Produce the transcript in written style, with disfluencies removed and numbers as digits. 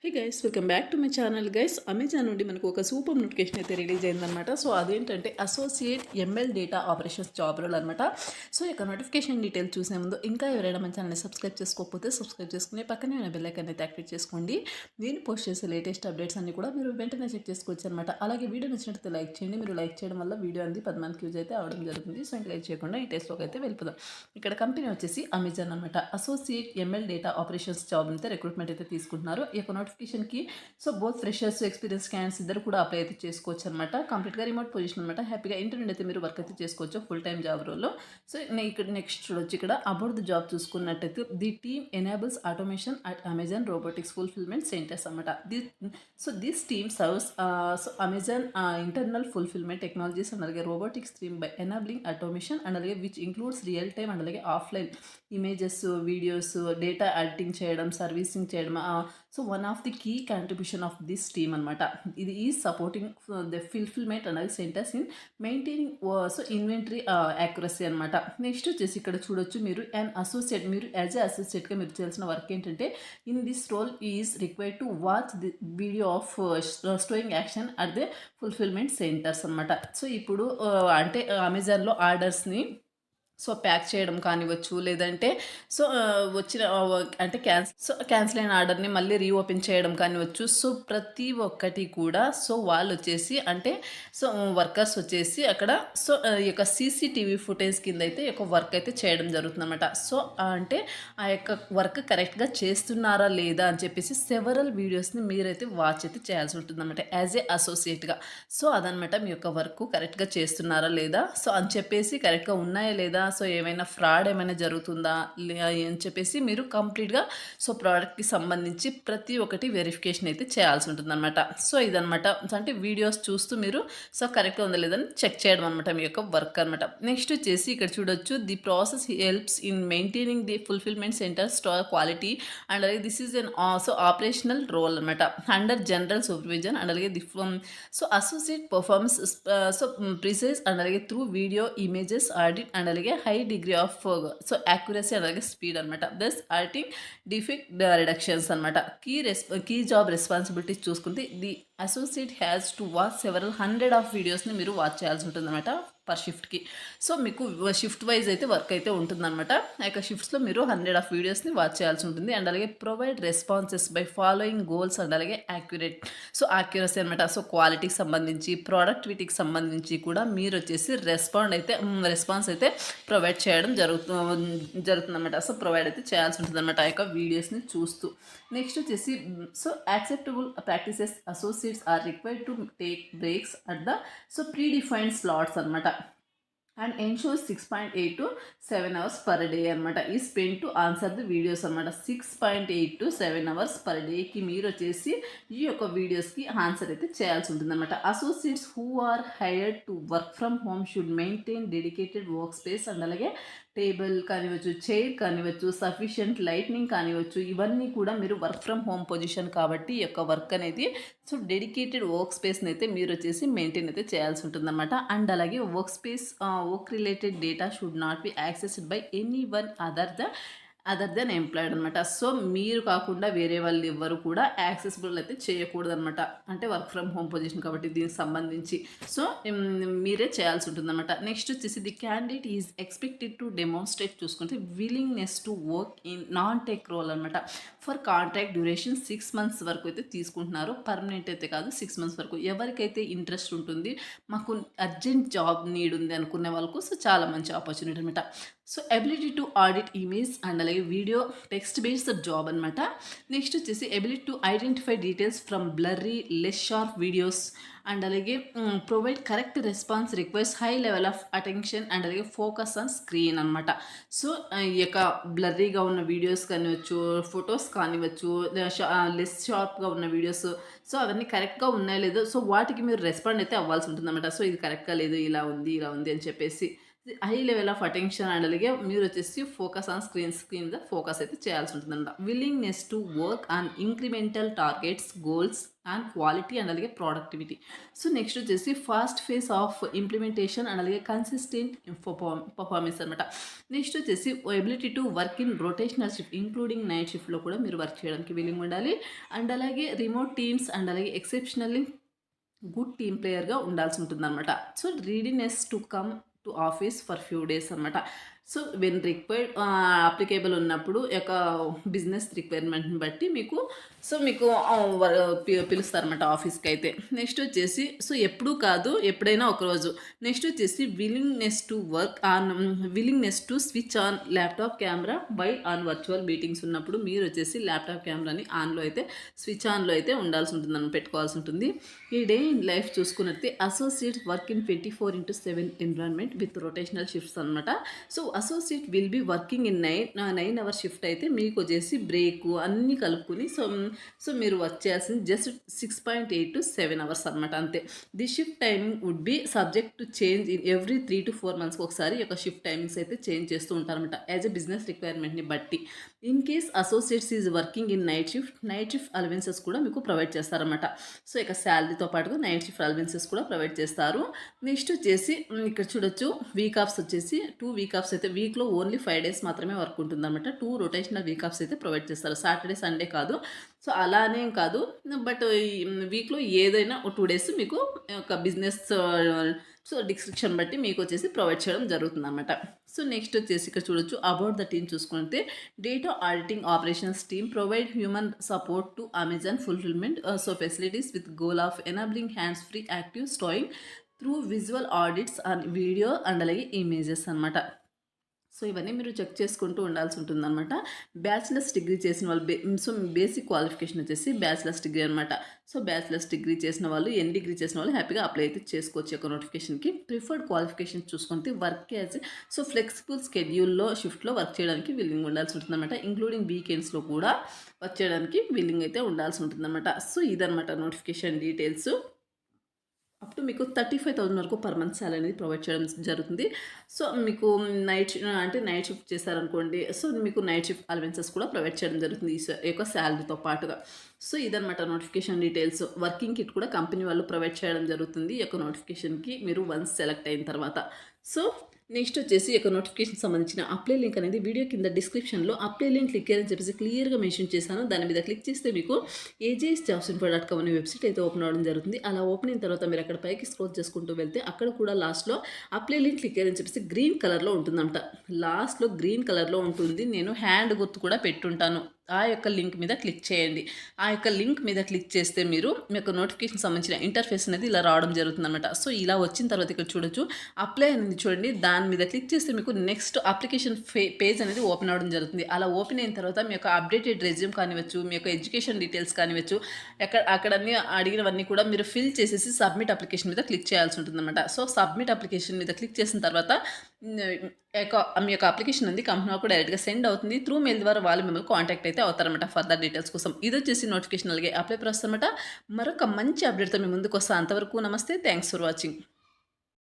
Hey guys, welcome back to my channel guys. Amazon నుండి మనకు ఒక సూపర్ నోటిఫికేషన్ అయితే రిలీజ్ అయిందనమాట. సో అదేంటంటే associate ML data operations job role అనమాట. సో ఇక నోటిఫికేషన్ డీటెయిల్ చూసే ముందు ఇంకా ఎవరైనా మన ఛానల్ని సబ్స్క్రైబ్ చేసుకోకపోతే సబ్స్క్రైబ్ చేసుకుని పక్కనే ఉన్న బెల్ ఐకాన్ అయితే యాక్టివేట్ చేసుకోండి. నేను పోస్ట్ చేసే లేటెస్ట్ అప్డేట్స్ అన్ని కూడా మీరు వెంటనే చెక్ చేసుకోవచ్చు అనమాట. అలాగే వీడియో నచ్చినట్లయితే లైక్ చేయండి. మీరు లైక్ చేయడం వల్ల వీడియో అనేది 10 మందికి యూజ్ అయితే అవడం జరుగుతుంది. సో ఇంకా లైక్ చేయకుండా ఈ టెస్ట్లోకి అయితే వెళ్ళిపోదాం. ఇక్కడ కంపెనీ వచ్చేసి అమెజాన్ అనమాట. Associate ML data operations job అయితే రిక్రూట్మెంట్ అయితే తీసుకుంటున్నారు. ఈ యొక్క నోటిఫికేషన్కి so both freshers experience candidates ఇద్దరు కూడా అప్లై అయితే చేసుకోవచ్చు అనమాట. కంప్లీట్గా రిమోట్ పొజిషన్ అనమాట. హ్యాపీగా ఇంటర్నెట్ అయితే మీరు వర్క్ అయితే చేసుకోవచ్చు ఫుల్ టైం జాబ్ రోల్లో. సో ఇక్కడ నెక్స్ట్ చూడొచ్చు. ఇక్కడ అబౌట్ ద జాబ్ చూసుకున్నట్టయితే the team enables automation at Amazon robotics fulfilment centres అనమాట. This team serves so Amazon internal fulfilment technologies and అలాగే robotics team by enabling automation and అలాగే which includes real time and అలాగే offline images, videos, data editing చేయడం, servicing చేయడం. So one of the key contribution of this team అనమాట. ఇది ఈ supporting the fulfilment అనేది centres in maintaining so inventory accuracy అనమాట. Next వచ్చేసి ఇక్కడ చూడొచ్చు. మీరు అండ్ అసోసియేట్, మీరు యాజ్ ఏ అసోసియేట్గా మీరు చేయాల్సిన వర్క్ ఏంటంటే in this role is required to watch the video of stowing action at the fulfilment centres అనమాట. సో ఇప్పుడు అంటే అమెజాన్లో ఆర్డర్స్ని సో ప్యాక్ చేయడం కానివ్వచ్చు, లేదంటే సో వచ్చిన అంటే క్యాన్సిల్ అయిన ఆర్డర్ని మళ్ళీ రీఓపెన్ చేయడం కానివ్వచ్చు. సో ప్రతి ఒక్కటి కూడా సో వాళ్ళు వచ్చేసి అంటే సో వర్కర్స్ వచ్చేసి అక్కడ సో ఈ యొక్క సీసీటీవీ ఫుటేజ్ కింద అయితే ఈ యొక్క వర్క్ అయితే చేయడం జరుగుతుంది అనమాట. సో అంటే ఆ యొక్క వర్క్ కరెక్ట్గా చేస్తున్నారా లేదా అని చెప్పేసి సెవరల్ వీడియోస్ని మీరైతే వాచ్ అయితే చేయాల్సి ఉంటుంది అనమాట యాజ్ ఏ అసోసియేట్గా. సో అదనమాట మీ యొక్క వర్క్ కరెక్ట్గా చేస్తున్నారా లేదా, సో అని చెప్పేసి కరెక్ట్గా ఉన్నాయా లేదా, సో ఏమైనా ఫ్రాడ్ ఏమైనా జరుగుతుందా అని చెప్పేసి మీరు కంప్లీట్గా సో ప్రోడక్ట్కి సంబంధించి ప్రతి ఒక్కటి వెరిఫికేషన్ అయితే చేయాల్సి ఉంటుంది అనమాట. సో ఇదనమాట. అంటే వీడియోస్ చూస్తూ మీరు సో కరెక్ట్గా ఉందా లేదని చెక్ చేయడం అనమాట మీ యొక్క వర్క్ అనమాట. నెక్స్ట్ వచ్చేసి ఇక్కడ చూడొచ్చు. The process helps in maintaining the fulfilment centre star quality and అలాగే this is an so operational role అనమాట అండర్ జనరల్ సూపర్విజన్ అండ్ అలాగే the so associate performance so precise and అలాగే through video images audit and అలాగే high degree of so accuracy అలాగే speed అనమాట. Thus ఆర్టింగ్ defect reductions అనమాట. Key job responsibilities చూసుకుంటే the associate has to watch several 100 of వీడియోస్ని మీరు watch చేయాల్సి ఉంటుంది అనమాట పర్ షిఫ్ట్కి. సో మీకు షిఫ్ట్ వైజ్ అయితే వర్క్ అయితే ఉంటుందన్నమాట. ఆ యొక్క షిఫ్ట్స్లో మీరు 100 ఆఫ్ వీడియోస్ని వాచ్ చేయాల్సి ఉంటుంది. అండ్ అలాగే provide responses by following goals and అలాగే సో యాక్యురసీ అనమాట. సో క్వాలిటీకి సంబంధించి, ప్రొడక్టివిటీకి సంబంధించి కూడా మీరు వచ్చేసి రెస్పాన్స్ అయితే ప్రొవైడ్ చేయడం జరుగుతుందన్నమాట. సో ప్రొవైడ్ అయితే చేయాల్సి ఉంటుంది అనమాట ఆ యొక్క వీడియోస్ని చూస్తూ. నెక్స్ట్ వచ్చేసి so acceptable practices associates are required to take breaks at the so predefined slots అనమాట. And ensure 6.8 to 7 hours per day అనమాట ఈ spend to answer the videos అనమాట. 6.8 to 7 hours పర్ డేకి మీరు వచ్చేసి ఈ యొక్క వీడియోస్కి ఆన్సర్ అయితే చేయాల్సి ఉంటుంది అనమాట. Associates who are hired to work from home should maintain dedicated work space and అలాగే టేబుల్ కానివ్వచ్చు, చైర్ కానివ్వచ్చు, సఫిషియంట్ లైట్నింగ్ కానివ్వచ్చు. ఇవన్నీ కూడా మీరు వర్క్ ఫ్రమ్ హోమ్ పొజిషన్ కాబట్టి ఈ యొక్క వర్క్ అనేది సో డెడికేటెడ్ వర్క్ స్పేస్ని అయితే మీరు వచ్చేసి మెయింటైన్ అయితే చేయాల్సి ఉంటుందన్నమాట. అండ్ అలాగే work related data should not be accessed by any one other than employed అనమాట. సో మీరు కాకుండా వేరే వాళ్ళు ఎవ్వరు కూడా యాక్సెసిబుల్ అయితే చేయకూడదు అనమాట. అంటే వర్క్ ఫ్రమ్ హోమ్ పొజిషన్ కాబట్టి దీనికి సంబంధించి సో మీరే చేయాల్సి ఉంటుందన్నమాట. నెక్స్ట్ వచ్చేసి the candidate is expected to demonstrate చూసుకుంటే willingness to work in non tech role అనమాట. ఫర్ కాంట్రాక్ట్ డ్యూరేషన్ 6 months వరకు అయితే తీసుకుంటున్నారు. పర్మనెంట్ అయితే కాదు, 6 months వరకు. ఎవరికైతే ఇంట్రెస్ట్ ఉంటుంది, మాకు అర్జెంట్ జాబ్ నీడ్ ఉంది అనుకునే వాళ్ళకు సో చాలా మంచి ఆపర్చునిటీ అనమాట. So ability to audit image and అలాగే వీడియో టెక్స్ట్ బేస్డ్ జాబ్ అనమాట. నెక్స్ట్ వచ్చేసి ability to identify details from blurry less sharp videos and అలాగే provide correct response requires high level of attention and అలాగే focus on screen అనమాట. So ఈ యొక్క బ్లర్రీగా ఉన్న వీడియోస్ కానివచ్చు, ఫొటోస్ కానివచ్చు, లెస్ షార్ప్గా ఉన్న వీడియోస్ సో అవన్నీ కరెక్ట్గా ఉన్నాయో లేదో సో వాటికి మీరు రెస్పాండ్ అయితే అవ్వాల్సి ఉంటుందన్నమాట. సో ఇది కరెక్ట్గా లేదు, ఇలా ఉంది అని చెప్పేసి high level of attention and అలాగే మీరు వచ్చేసి ఫోకస్ ఆన్ స్క్రీన్ మీద ఫోకస్ అయితే చేయాల్సి ఉంటుందంట. Willingness to work on incremental targets, goals and quality and అలాగే ప్రొడక్టివిటీ. సో నెక్స్ట్ వచ్చేసి fast pace of implementation and అలాగే కన్సిస్టెంట్ పర్ఫార్మెన్స్ అనమాట. నెక్స్ట్ వచ్చేసి ability to work in rotational shift including night షిఫ్ట్లో కూడా మీరు వర్క్ చేయడానికి విల్లింగ్ ఉండాలి. అండ్ అలాగే రిమోట్ టీమ్స్ అండ్ అలాగే ఎక్సెప్షనల్లీ గుడ్ టీమ్ ప్లేయర్గా ఉండాల్సి ఉంటుందన్నమాట. So readiness to come to office for few days అనమాట. సో వెన్ రిక్వైర్డ్ అప్లికేబుల్ ఉన్నప్పుడు యొక్క బిజినెస్ రిక్వైర్మెంట్ని బట్టి మీకు పిలుస్తారన్నమాట ఆఫీస్కి అయితే. నెక్స్ట్ వచ్చేసి సో ఎప్పుడూ కాదు, ఎప్పుడైనా ఒకరోజు. నెక్స్ట్ వచ్చేసి willingness to switch on laptop camera by on virtual meetings ఉన్నప్పుడు మీరు వచ్చేసి ల్యాప్టాప్ కెమెరాని ఆన్లో అయితే స్విచ్ ఆన్లో అయితే ఉండాల్సి ఉంటుందని పెట్టుకోవాల్సి ఉంటుంది. ఈ డే ఇన్ లైఫ్ చూసుకున్నట్లయితే associates work in 24/7 environment with rotational shifts అనమాట. So associate will be working in 9 hour shift అయితే మీకు వచ్చేసి బ్రేక్ అన్నీ కలుపుకొని సో మీరు వర్క్ చేయాల్సింది జస్ట్ 6.8 to 7 అవర్స్ అనమాట, అంతే. The shift timing would be subject to change in every 3 to 4 months ఒకసారి యొక్క షిఫ్ట్ టైమింగ్స్ అయితే చేంజ్ చేస్తూ ఉంటారనమాట యాజ్ ఎ బిజినెస్ రిక్వైర్మెంట్ని బట్టి. In case associates is working in night shift allowances కూడా మీకు ప్రొవైడ్ చేస్తారన్నమాట. సో ఇక శాలరీతో పాటుగా నైట్ షిఫ్ట్ అలవెన్సెస్ కూడా ప్రొవైడ్ చేస్తారు. నెక్స్ట్ వచ్చేసి ఇక్కడ చూడొచ్చు వీక్ ఆఫ్స్ వచ్చేసి 2 వీక్ ఆఫ్స్ అయితే వీక్లో ఓన్లీ 5 days మాత్రమే వర్క్ ఉంటుందన్నమాట. 2 రొటేషనల్ వీక్ ఆఫ్స్ అయితే ప్రొవైడ్ చేస్తారు, సాటర్డే సండే కాదు. సో అలానే కాదు, బట్ వీక్లో ఏదైనా 2 days మీకు ఒక బిజినెస్ సో డిస్క్రిప్షన్ బట్టి మీకు వచ్చేసి ప్రొవైడ్ చేయడం జరుగుతుంది అనమాట. సో నెక్స్ట్ వచ్చేసి ఇక్కడ చూడొచ్చు అబౌట్ ద టీమ్ చూసుకుంటే data auditing operations team provide human support to Amazon fulfilment so facilities with goal of enabling hands free active stowing through visual audits and video and అలాగే images అనమాట. So ఇవన్నీ మీరు check చేసుకుంటూ ఉండాల్సి ఉంటుందన్నమాట. Bachelors degree చేసిన వాళ్ళు so basic qualification వచ్చేసి బ్యాచిలర్స్ డిగ్రీ అనమాట. సో బ్యాచిలర్స్ డిగ్రీ చేసిన వాళ్ళు, డిగ్రీ చేసిన వాళ్ళు హ్యాపీగా అప్లై అయితే చేసుకోవచ్చు ఒక నోటిఫికేషన్కి. ప్రిఫర్డ్ క్వాలిఫికేషన్ చూసుకుంటే వర్క్ యాజ్ సో ఫ్లెక్సిబుల్ స్కెడ్యూల్లో షిఫ్ట్లో వర్క్ చేయడానికి విల్లింగ్ ఉండాల్సి ఉంటుందన్నమాట. ఇంక్లూడింగ్ వీకెండ్స్లో కూడా వర్క్ చేయడానికి విల్లింగ్ అయితే ఉండాల్సి ఉంటుందన్నమాట. సో ఇదనమాట నోటిఫికేషన్ డీటెయిల్స్. అప్ టు మీకు 35,000 వరకు పర్ మంత్ సాలరీ అనేది ప్రొవైడ్ చేయడం జరుగుతుంది. సో మీకు నైట్ షిఫ్ట్ చేశారనుకోండి, సో మీకు నైట్ షిఫ్ట్ అలవెన్సెస్ కూడా ప్రొవైడ్ చేయడం జరుగుతుంది ఈ యొక్క శాలరీతో పాటుగా. సో ఇదనమాట నోటిఫికేషన్ డీటెయిల్స్. వర్కింగ్ కిట్ కూడా కంపెనీ వాళ్ళు ప్రొవైడ్ చేయడం జరుగుతుంది ఈ యొక్క నోటిఫికేషన్కి మీరు వన్స్ సెలెక్ట్ అయిన తర్వాత. సో నెక్స్ట్ వచ్చేసి ఈ యొక్క నోటిఫికేషన్ సంబంధించిన అప్లై లింక్ అనేది వీడియో కింద డిస్క్రిప్షన్లో అప్లై లింక్ క్లిక్ అని చెప్పేసి క్లియర్గా మెన్షన్ చేశాను. దాని మీద క్లిక్ చేస్తే మీకు AJSjobsinfo.com అనే వెబ్సైట్ అయితే ఓపెన్ అవ్వడం జరుగుతుంది. అలా ఓపెన్ అయిన తర్వాత మీరు అక్కడ పైకి స్క్రోల్ చేసుకుంటూ వెళ్తే అక్కడ కూడా లాస్ట్లో అప్లై లింక్ క్లిక్ అని చెప్పేసి గ్రీన్ కలర్లో ఉంటుందంట. లాస్ట్లో గ్రీన్ కలర్లో ఉంటుంది. నేను హ్యాండ్ గుర్తు కూడా పెట్టుంటాను. ఆ యొక్క లింక్ మీద క్లిక్ చేయండి. ఆ యొక్క లింక్ మీద క్లిక్ చేస్తే మీరు మీ యొక్క నోటిఫికేషన్ సంబంధించిన ఇంటర్ఫేస్ అనేది ఇలా రావడం జరుగుతుంది అనమాట. సో ఇలా వచ్చిన తర్వాత ఇక్కడ చూడొచ్చు అప్లై అనేది చూడండి. దాని మీద క్లిక్ చేస్తే మీకు నెక్స్ట్ అప్లికేషన్ పేజ్ అనేది ఓపెన్ అవ్వడం జరుగుతుంది. అలా ఓపెన్ అయిన తర్వాత మీ యొక్క అప్డేటెడ్ రెజ్యూమ్ కానివచ్చు, మీ యొక్క ఎడ్యుకేషన్ డీటెయిల్స్ కానివచ్చు, అక్కడ అన్ని అడిగినవన్నీ కూడా మీరు ఫిల్ చేసేసి సబ్మిట్ అప్లికేషన్ మీద క్లిక్ చేయాల్సి ఉంటుందన్నమాట. సో సబ్మిట్ అప్లికేషన్ మీద క్లిక్ చేసిన తర్వాత మీ యొక్క అప్లికేషన్ ఉంది కంపెనీ కూడా డైరెక్ట్గా సెండ్ అవుతుంది. త్రూ మెయిల్ ద్వారా వాళ్ళు మిమ్మల్ని కాంటాక్ట్ అయితే అవుతారన్నమాట ఫర్దర్ డీటెయిల్స్ కోసం. ఇది వచ్చేసి నోటిఫికేషన్ అలాగే అప్లై ప్రాసెస్ అనమాట. మరొక మంచి అప్డేట్తో మీ ముందుకు వస్తాను. అంతవరకు నమస్తే, థ్యాంక్స్ ఫర్ వాచింగ్.